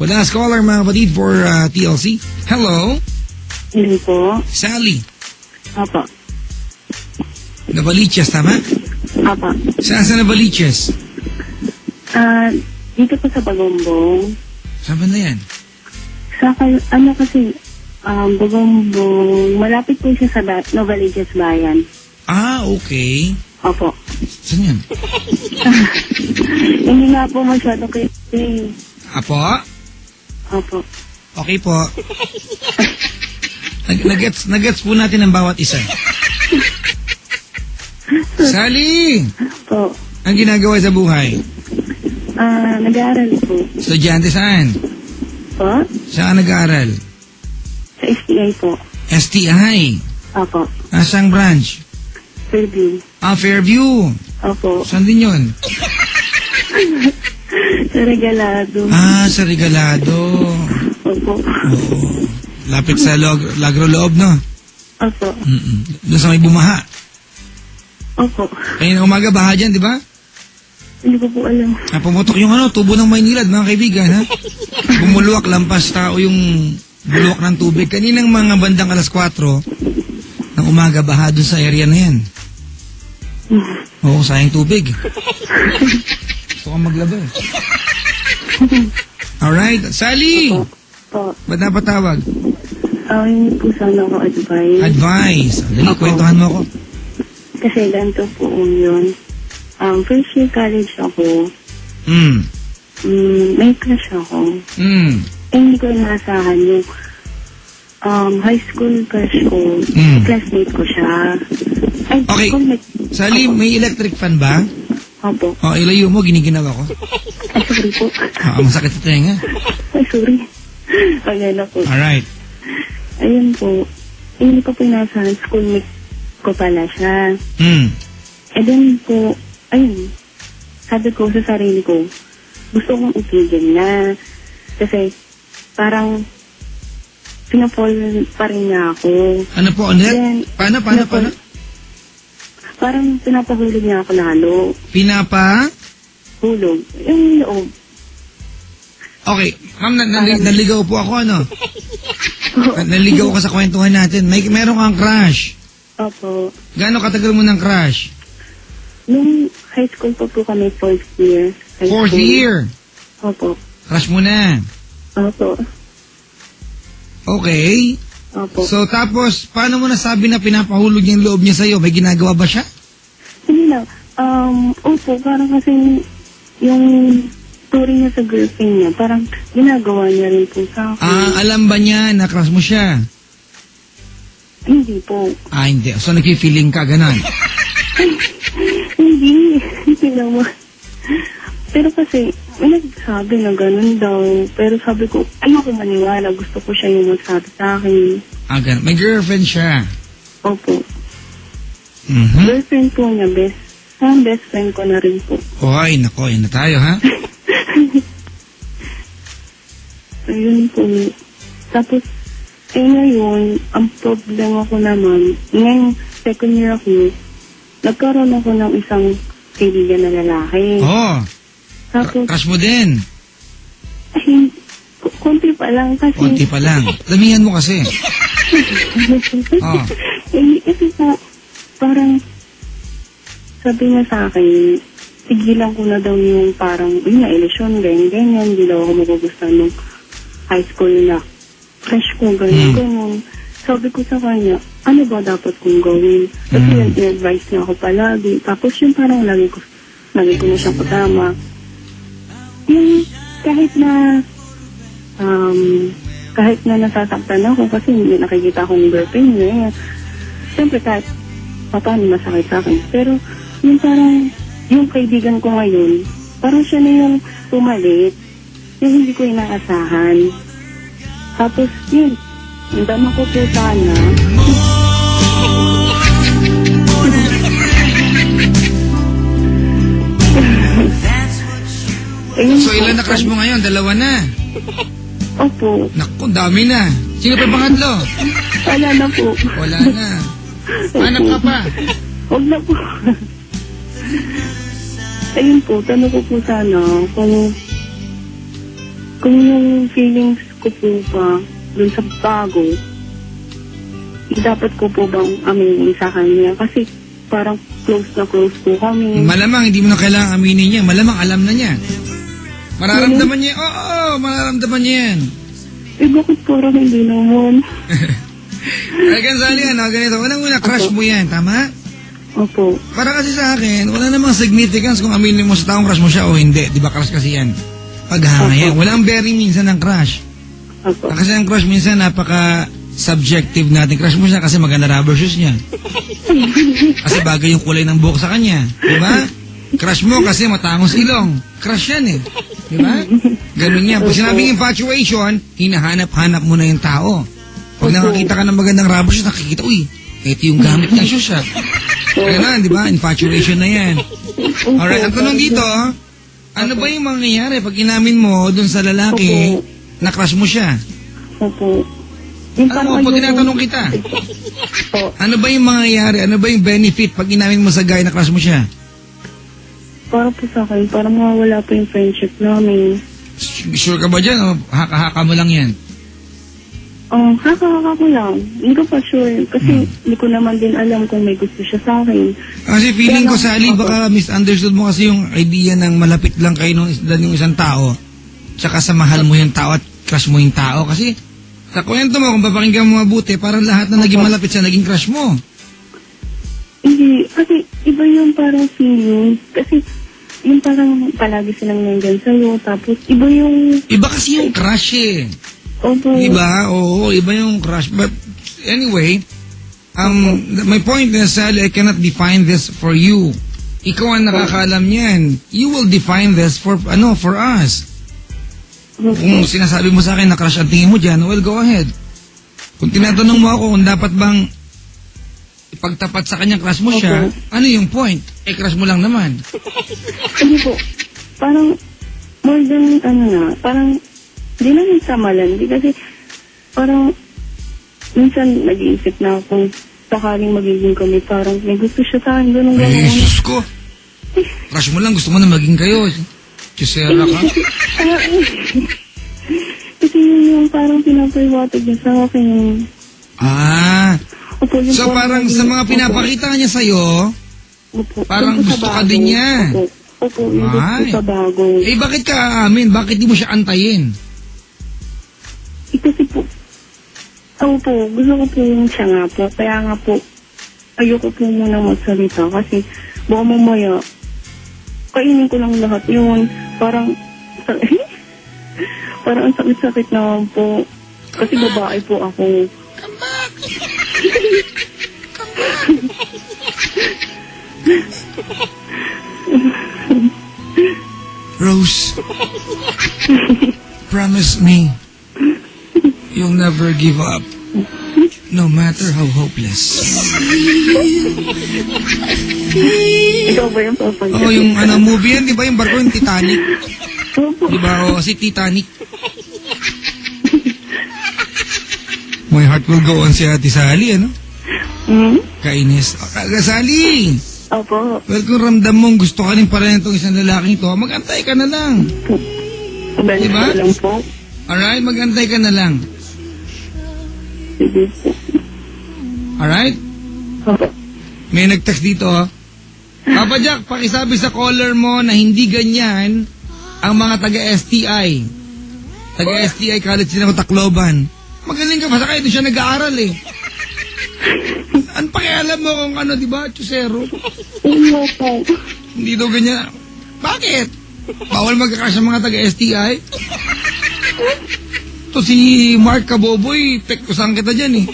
Last caller, mga kapatid, for TLC. Hello? Hello po. Sally. Apo. Navaliches, tama? Apo. Saan sa Navaliches? Dito po sa Bagombong. Saan ba na yan? Kasi, Bagombong, malapit po siya sa Novaliches Bayan. Ah, okay. Opo. Saan yan? Hindi nga po masyado kayo. Apo? Opo. Okay po. Nagets po natin ang bawat isa. Sally! Po. Ang ginagawa sa buhay? Nag-aaral po. Estudyante saan? Po? Saan nag-aaral? Sa STI po. STI? Opo. Nasang branch? Fairview. Fairview. Opo. Saan din yun? Sa Regalado. Sa Regalado. Opo. Oo. Lapit sa Lagro Loob, no? Opo. Doon sa may bumaha. Opo. Kaya umaga baha dyan, di ba? Hindi ko po alam. Pumutok yung tubo ng Maynilad, mga kaibigan, ha? Bumuluwak, lampas tao yung buluwak ng tubig. Kaninang mga bandang 4:00 ng umaga baha doon sa area na yan. Oo, sayang tubig. Gusto kang maglaba eh. Alright, Sally! Po. Ba't napatawag? Hindi po sana ako advice. Advice. Dali, kwentuhan mo ako. Kasi ganito po yun. First year college ako. May crush ako. Hindi ko inaasahan yung high school crush ko. Classmate ko siya. Okay. Sally, may electric fan ba? Opo. Ilayo mo, giniginaw ako. Ay, sorry po. Masakit sa tenga. Ay, sorry. Ayan na po. Alright. Ayun po. Hindi ko po inaasahan. Schoolmate ko pala siya. And then po, ayun, sabi ko sa sarili ko, gusto kong itigil na. Kasi, parang, pinapol pa rin niya ako. Ano po, Annette? Paano? Parang pinapahulog niya ako lalo. Hulog? Yung loob. Okay, ma'am, naligaw po ako, ano? Naligaw ka sa kwentuhan natin. Meron kang crush. Opo. Gaano katagal mo ng crush? Nung high school po kami, 4th year. 4th year? Opo. Crush mo na? Opo. Okay. Opo. So, tapos, paano mo nasabi na pinapahulog niya yung loob niya sa'yo? May ginagawa ba siya? Hindi na. Opo, parang kasi yung story niya sa girlfriend niya, parang ginagawa niya rin po sa akin. Alam ba niya na crush mo siya? Hindi po. Hindi. So, nag-feeling ka, ganon? Hindi naman. Pero kasi, may nagsabi na gano'n daw. Pero sabi ko, ayoko maniwala. Gusto ko siya yung magsabi sa akin. Ganon. May girlfriend siya? Opo. Girlfriend po niya, best friend ko na rin po. Ay, nako. Yan na tayo, ha? Ayun po. Tapos, ngayon, ang problema ko naman, ngayong second year ako, nagkaroon ako ng isang kaibigan na lalaki. Tapos, crush mo din? Ay, konti pa lang kasi. Konti pa lang. Damihan mo kasi. Kasi parang, sabi niya sa akin, tigilan ko na daw yung parang, ilusyon, ganyan, hindi daw ako magugustuhan ng high school na crush ko, ganyan. Sabi ko sa kanya, ano ba dapat kong gawin? Kasi yung in-advise niya ako palagi. Tapos yung parang lagi ko na siyang kasama. Yung kahit na nasasaktan ako kasi hindi nakikita akong girlfriend niya. Siyempre kahit paano masakit sa akin. Pero yung parang, yung kaibigan ko ngayon, parang siya na yung pumalit. Yung hindi ko inaasahan. Tapos yun, ang dama ko po sana. So ilan na crush mo ngayon? 2 na? Opo. Naku, dami na. Sino pa pangatlo? Wala na po. Wala na. Hanap ka pa? Huwag na po. Ayun po, tanong ko po sana kung kung yung feelings ko po ba dun sa bago, dapat ko po bang aminin sa kanya? Kasi parang close na close po kami. Malamang hindi mo na kailangang aminin niya. Malamang alam na niya. Mararamdaman niya, oo, mararamdaman niya yan. Eh, bakit parang hindi naman? Talagang Sally, ganito. Unang-una, crush mo yan, tama? Opo. Para kasi sa akin, wala namang significance kung aminin mo sa taong crush mo siya o hindi. Di ba crush kasi yan? Paghanga yan. Walang bearing minsan ng crush. Opo. Kasi ang crush minsan napaka-subjective natin. Crush mo siya kasi maganda rubber shoes niya. Kasi bagay yung kulay ng buhok sa kanya. Di ba? Crush mo kasi matangos ilong. Crush yan eh. Di ba? Ganun yan. Pag sinabing infatuation, hinahanap-hanap mo na yung tao. Pag nakakita ka ng magandang rubber shoes, nakikita, uy, ito yung gamit ng shoes siya. Ganun, di ba? Infatuation na yan. Alright, ang tanong dito, ano ba yung mangyayari pag inamin mo dun sa lalaki na crush mo siya? Opo. Ano mo, pag tinatanong kita, ano ba yung mangyayari? Ano ba yung benefit pag inamin mo sa guy na crush mo siya? Para po sa akin, para mawawala po yung friendship namin. Sure ka ba dyan o haka-haka mo lang yan? Haka-haka ko lang. Hindi ko pa sure. Kasi hindi ko naman din alam kung may gusto siya sa akin. Kasi feeling ko, Sally, baka misunderstood mo kasi yung idea ng malapit lang kayo ng isang tao. Tsaka sa mahal mo yung tao at crush mo yung tao. Kasi sa kwento mo, kung papakinggan mo mabuti, parang lahat na naging malapit siya, naging crush mo. Hindi. Kasi iba yung parang feeling. Kasi yung parang palagi silang nandyan sa'yo. Tapos iba yung... Iba kasi yung crush eh. Opo. Diba? Oo, iba yung crush. But anyway, my point is, Sally, I cannot define this for you. Ikaw ang nakakaalam niyan. You will define this for us. Kung sinasabi mo sa akin na crush ang tingin mo dyan, well, go ahead. Kung tinatanong mo ako kung dapat bang ipagtapat sa kanyang crush mo siya, ano yung point? Eh, crush mo lang naman. Hindi po. Parang, more than, parang, hindi namin samalandi kasi parang minsan nag-iisip na kung sakaling magiging kami, parang may gusto siya sa akin, gano'n. Ay, Jesus ko. Crush mo lang, gusto mo na maging kayo. Chisera ka. Kasi yun yung parang pinapaiwatag niya sa akin. Opo, so parang sa mga pinapakita niya sa'yo, parang gusto ka din niya. Opo, yung gusto sa bago. Eh, bakit ka aamin? Bakit di mo siya antayin? Kasi po, gusto ko po yung siya nga po. Kaya nga po, ayoko po muna magsalita kasi baka mamaya, kainin ko lang lahat yun. Parang ang sakit-sakit naman po. Kasi babae po ako. Rose, promise me you'll never give up, no matter how hopeless. Ikaw ba yung papagay? Oh, yung movie yan, di ba yung barko, yung Titanic? Di ba, si Titanic. My heart will go on si Ate Sally, ano? Kainis. Sally! Opo. Well, kung ramdam mong gusto ka rin pala nitong isang lalaking to, mag-antay ka na lang. Diba? Alright, mag-antay ka na lang. Sige po. Alright? Opo. May nag-text dito, Papa Jack, pakisabi sa caller mo na hindi ganyan ang mga taga-STI. Taga-STI College sila ng Tacloban. Magaling ka pa sa kayo, doon siya nag-aaral eh. Ano pakialam mo kung ano, di ba, Chusero? Hindi daw ganyan. Bakit? Bawal magkakash ang mga taga-STI? To si Mark Kaboboy, pekusan kita dyan eh.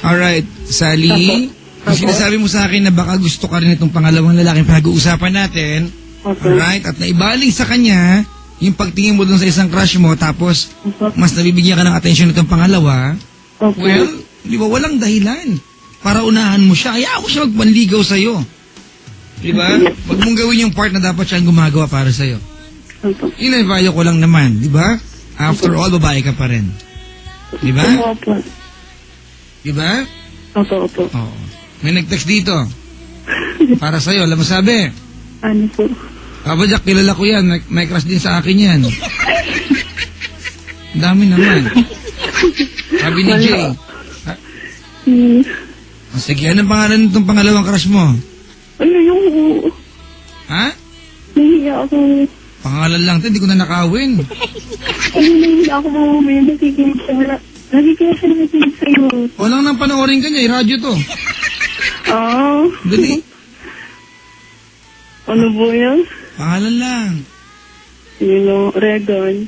Alright, Sally, kung sinasabi mo sa akin na baka gusto ka rin itong pangalawang lalaking pag-uusapan natin, alright, at naibaling sa kanya, yung pagtingin mo dun sa isang crush mo, tapos mas nabibigyan ka ng atensyon nitong pangalawa, well, di ba, walang dahilan para unahan mo siya. Kaya ako siya magpanligaw sa'yo. Di ba? Wag mong gawin yung part na dapat siyang gumagawa para sa'yo. Inabayo ko lang naman, di ba? After all, babae ka pa rin. Di ba? Di ba? Opo. Oo. May nag-text dito. Para sa'yo, alam mo sabi? Ano po? Papa Jack, kilala ko yan. May crush din sa akin yan. Ang dami naman. Sabi ni Jay. Sige, anong pangalan nitong pangalawang crush mo? Ayoko. Ha? Nahiya ako. Pangalan lang ito, hindi ko na nakawin. Nahiya ako mamaya. Lagi kaya siya nakikinig sa'yo. Walang nang panoorin ka niya, radyo to. Dali. Ano po yan? Pangalan lang. Regan.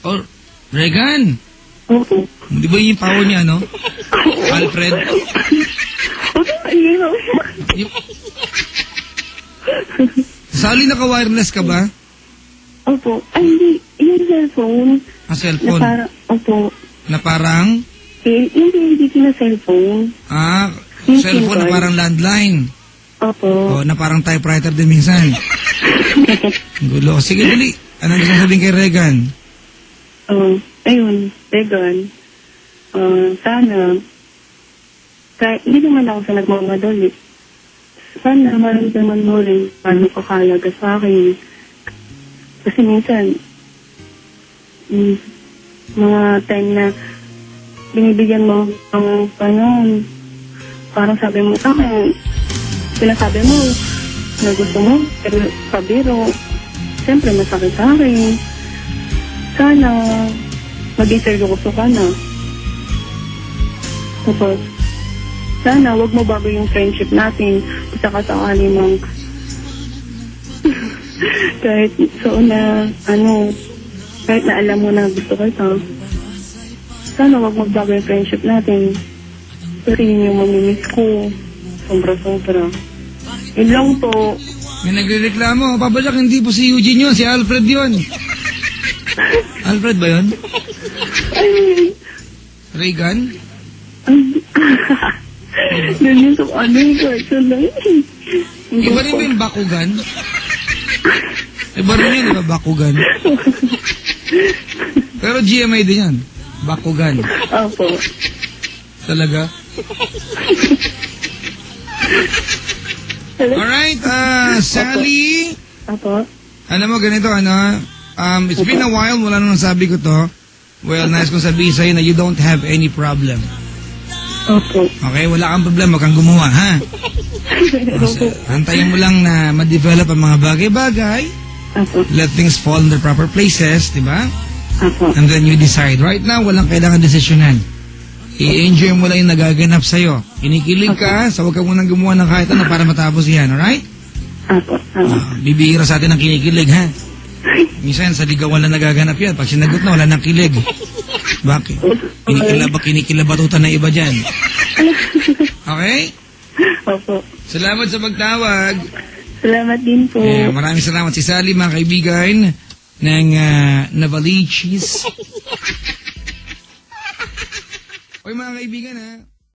Or, Regan. Oo. Di ba yung power niya, no? Alfred. Sali, naka-wireless ka ba? Opo. Ay, hindi. Yung cellphone. Cellphone? Opo. Na parang? Hindi na cellphone. Yung cellphone na parang landline. Opo. Na parang typewriter din minsan. Gulo. Sige, dali. Anong gusto sabihin kay Regan? Ayun, Regan. Sana, kahit hindi naman ako sa nagmamadali. Sana maramdaman mo rin paano ka kahalaga sa akin. Kasi minsan, mga time na binibigyan mo ang panon, parang sabi mo sa akin, sinasabi mo na gusto mo, pero sa biro, siyempre masakit sa akin. Sana, maging seryoso ka na. Tapos, sana, wag mo bago yung friendship natin. Kung sakasakali mang kahit na alam mo na gusto kita. Sana wag magbago yung friendship natin. Pero yun yung mamimiss ko. Sobra-sobra. Yun lang po. May nagre-reklamo. Papa Jack, hindi po si Eugene yun. Si Alfred yun. Alfred ba yun? Regan? Ganyan sa ko. Iba rin ba yung Bakugan? Iba rin yun, di ba? Bakugan. Pero GMA din yan. Bakugan. Opo. Talaga? Alright, Sally. Opo. Alam mo, ganito, it's been a while, wala nang sabi ko to. Well, nice kong sabihin sa'yo na you don't have any problem. Opo. Okay, wala kang problema, kang gumawa, ha? Antayin mo lang na ma-develop ang mga bagay-bagay. Opo. Let things fall in their proper places, di ba? Opo. And then you decide. Right now, walang kailangan desisyonan. I-enjoy mo lang yung nagaganap sa'yo. Kinikilig ka, so huwag ka munang gumawa ng kahit ano para matapos yan, alright? Opo. Bibihira sa atin ang kinikilig, ha? Minsan, sa ligawan lang nagaganap yan. Pag sinagot na, wala nang kilig. Bakit? Kinikilabatutan ng iba dyan. Okay? Opo. Salamat sa pagtawag. Salamat din po. Maraming salamat si Sally, mga kaibigan ng Navaliches. Oy, mga kaibigan, ha?